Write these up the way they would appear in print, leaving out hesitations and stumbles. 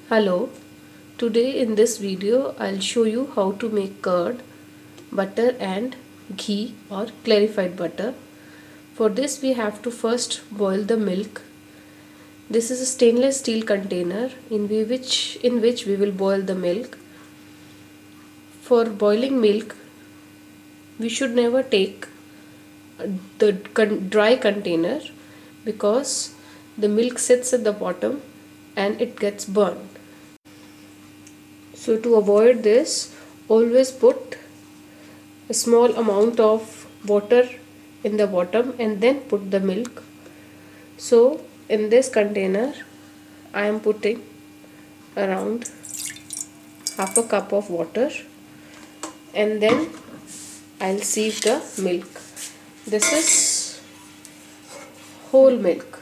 Hello, today in this video I'll show you how to make curd, butter and ghee or clarified butter. For this we have to first boil the milk. This is a stainless steel container in which we will boil the milk. For boiling milk we should never take the dry container because the milk sits at the bottom and it gets burned. So to avoid this, always put a small amount of water in the bottom and then put the milk. So in this container I am putting around half a cup of water and then I'll sieve the milk. This is whole milk.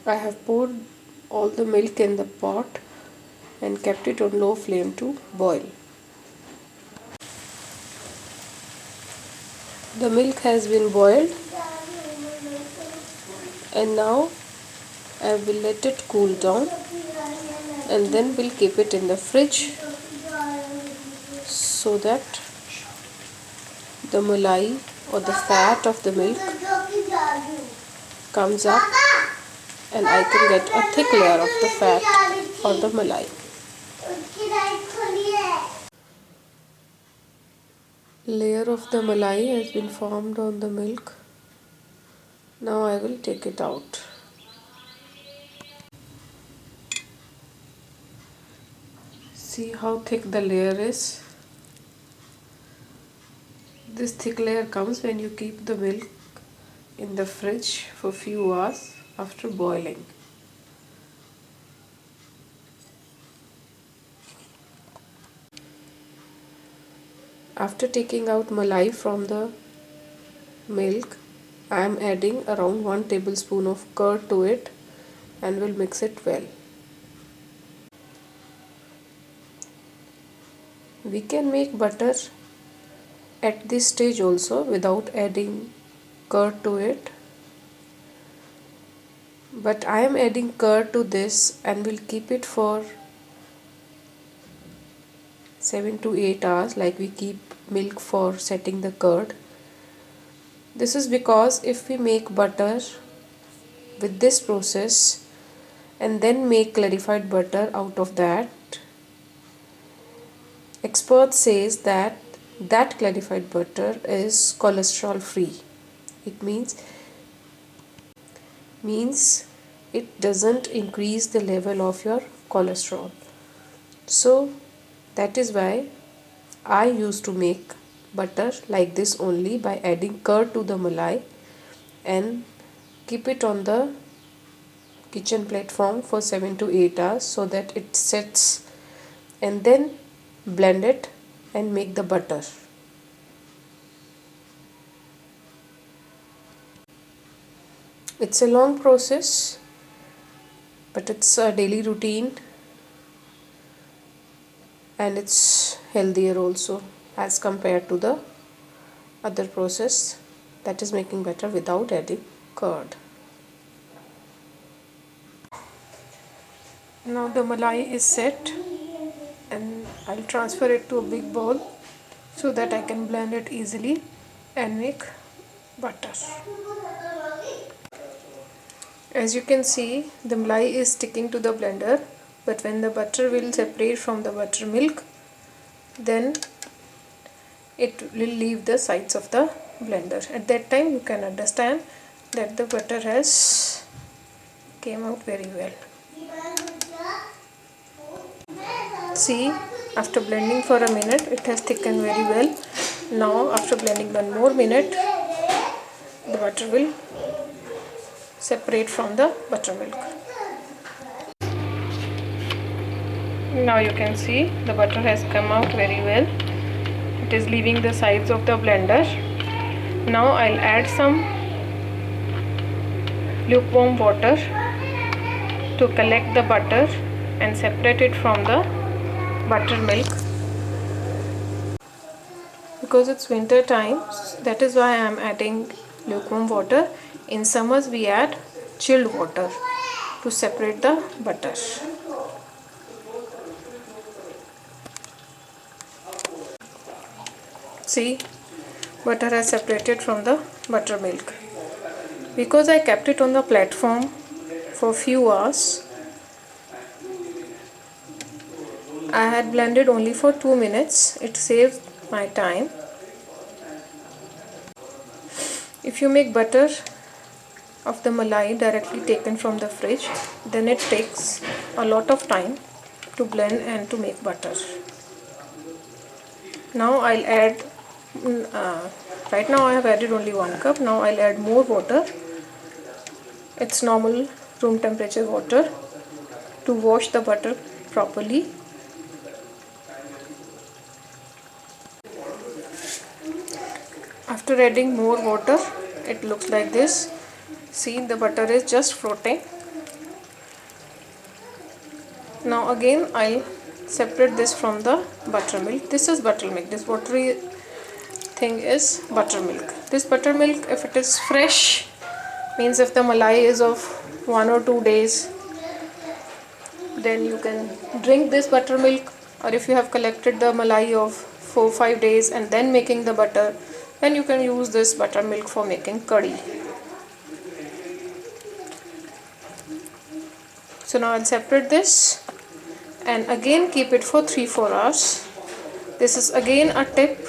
I have poured all the milk in the pot and kept it on low flame to boil. The milk has been boiled and now I will let it cool down and then we'll keep it in the fridge so that the malai or the fat of the milk comes up and I can get a thick layer of the fat or the malai. Layer of the malai has been formed on the milk. Now I will take it out. See how thick the layer is. This thick layer comes when you keep the milk in the fridge for few hours after boiling. After taking out malai from the milk, I am adding around 1 tablespoon of curd to it and will mix it well. We can make butter at this stage also without adding curd to it. But I am adding curd to this and will keep it for 7 to 8 hours like we keep milk for setting the curd. This is because if we make butter with this process and then make clarified butter out of that, expert says that clarified butter is cholesterol free. It means it doesn't increase the level of your cholesterol. So that is why I used to make butter like this only by adding curd to the malai and keep it on the kitchen platform for 7 to 8 hours so that it sets, and then blend it and make the butter. It's a long process, but it's a daily routine and it's healthier also as compared to the other process, that is making butter without adding curd. Now the malai is set and I'll transfer it to a big bowl so that I can blend it easily and make butter. As you can see, the malai is sticking to the blender, but when the butter will separate from the buttermilk, then it will leave the sides of the blender. At that time you can understand that the butter has came out very well. See, after blending for a minute it has thickened very well. Now after blending one more minute, the butter will separate from the buttermilk. Now you can see the butter has come out very well. It is leaving the sides of the blender. Now I'll add some lukewarm water to collect the butter and separate it from the buttermilk. because it's winter time, that is why I am adding lukewarm water. In summers we add chilled water to separate the butter. See, butter has separated from the buttermilk. Because I kept it on the platform for few hours, I had blended only for 2 minutes. It saved my time. If you make butter of the malai directly taken from the fridge, then it takes a lot of time to blend and to make butter. Now I'll add, right now I have added only 1 cup. Now I'll add more water. It's normal room temperature water to wash the butter properly. After adding more water, it looks like this. See, the butter is just floating. Now again I'll separate this from the buttermilk. This is buttermilk. This watery thing is buttermilk. This buttermilk, if it is fresh, means if the malai is of 1 or 2 days, then you can drink this buttermilk. Or if you have collected the malai of 4 or 5 days and then making the butter, then you can use this buttermilk for making curry. So now I'll separate this and again keep it for 3-4 hours. This is again a tip.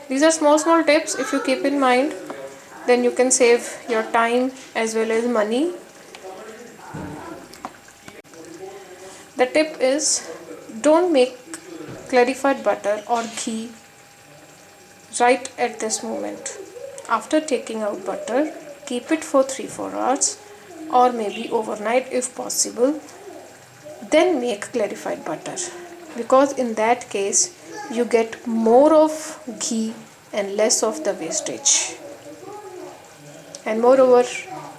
These are small tips. If you keep in mind, then you can save your time as well as money. The tip is, don't make clarified butter or ghee right at this moment. After taking out butter, keep it for 3-4 hours or maybe overnight if possible. Then make clarified butter, because in that case you get more of ghee and less of the wastage. And moreover,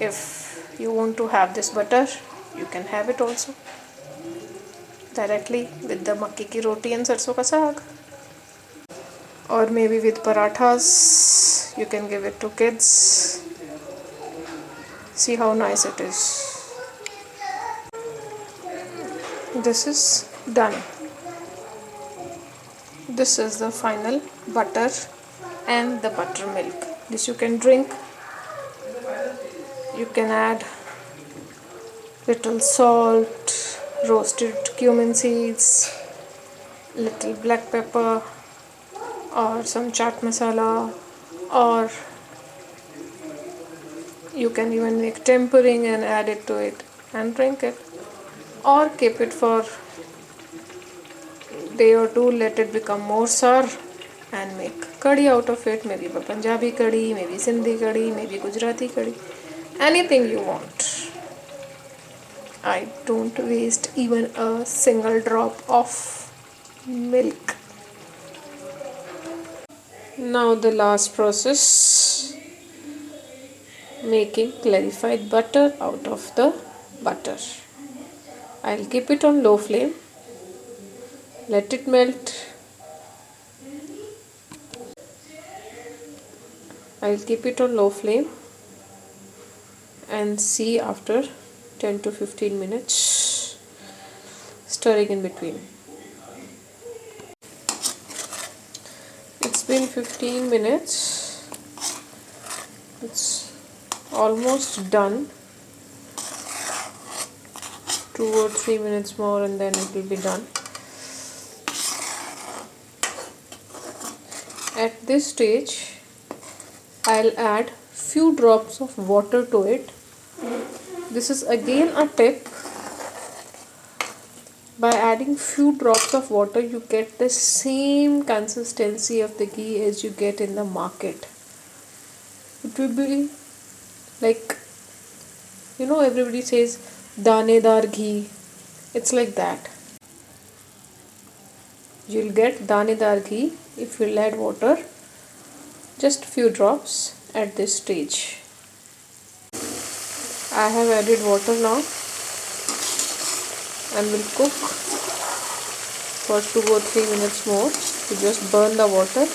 if you want to have this butter, you can have it also directly with the makki ki roti and sarson ka saag, or maybe with parathas. You can give it to kids. See how nice it is. This is done. This is the final butter and the buttermilk. This you can drink. You can add little salt, roasted cumin seeds, little black pepper, or some chaat masala, or you can even make tempering and add it to it and drink it, or keep it for day or two, let it become more sour and make curry out of it. Maybe a Punjabi curry, maybe Sindhi curry, maybe Gujarati curry, anything you want. I don't waste even a single drop of milk. Now the last process, making clarified butter out of the butter. I'll keep it on low flame, let it melt. I'll keep it on low flame and see after 10 to 15 minutes, stirring in between. It's been 15 minutes. It's almost done. 2 or 3 minutes more and then it will be done. At this stage, I'll add few drops of water to it. This is again a tip. By adding few drops of water, you get the same consistency of the ghee as you get in the market. It will be like, everybody says danedar ghee. It's like that. You'll get danedar ghee if you'll add water, just few drops at this stage. I have added water now and will cook for 2 or 3 minutes more to just burn the water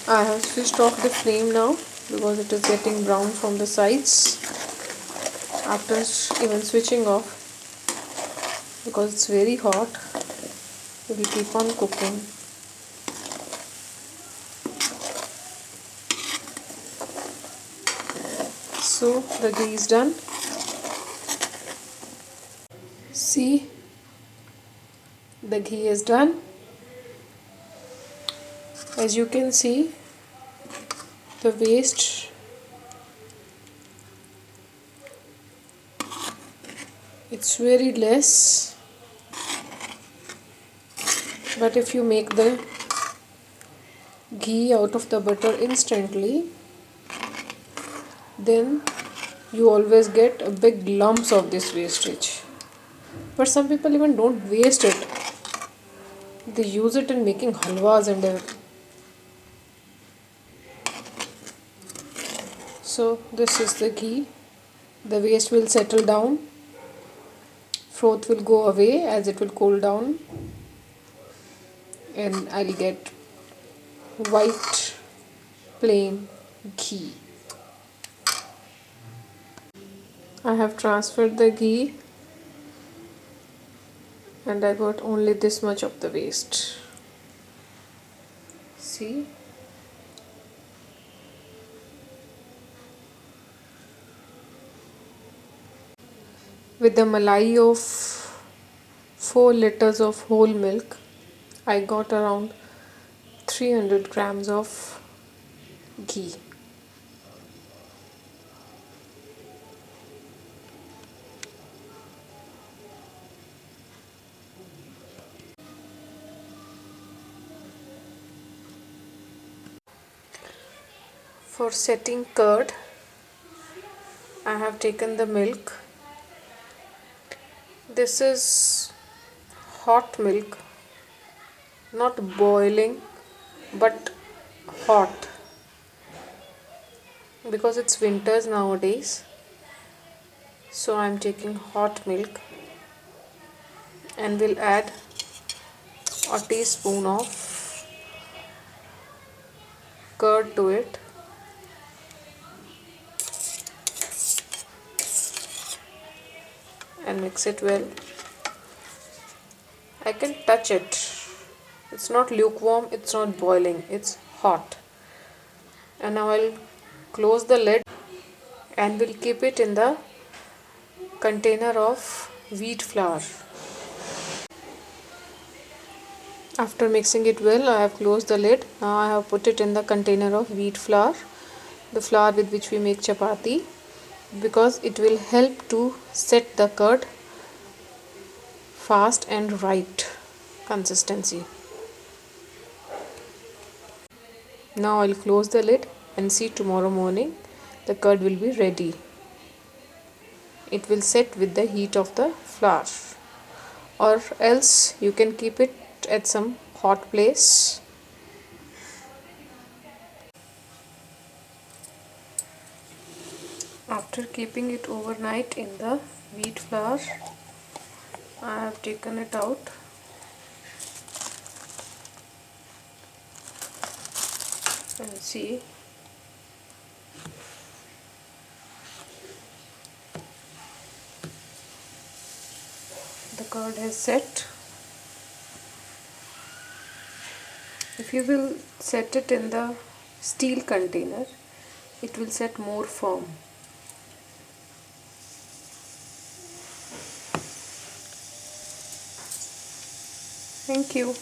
I have switched off the flame now because it is getting brown from the sides. After even switching off, because it's very hot, we will keep on cooking. So the ghee is done. See, the ghee is done. As you can see, the waste, it's very less, but if you make the ghee out of the butter instantly, then you always get a big lumps of this wastage. But some people even don't waste it. They use it in making halwas and everything. So this is the ghee. The waste will settle down. Froth will go away as it will cool down. And I'll get white plain ghee. I have transferred the ghee and I got only this much of the waste. See? With the malai of 4 liters of whole milk, I got around 300 grams of ghee. For setting curd, I have taken the milk. This is hot milk, not boiling but hot, because it's winters nowadays. So I'm taking hot milk and will add a teaspoon of curd to it. And mix it well. I can touch it. It's not lukewarm, it's not boiling, it's hot. And now I'll close the lid and will keep it in the container of wheat flour. After mixing it well, I have closed the lid. Now I have put it in the container of wheat flour, the flour with which we make chapati, because it will help to set the curd fast and right consistency. Now I'll close the lid and see tomorrow morning the curd will be ready. It will set with the heat of the flour, or else you can keep it at some hot place. After keeping it overnight in the wheat flour, I have taken it out and see, the curd has set. If you will set it in the steel container, it will set more firm. Thank you.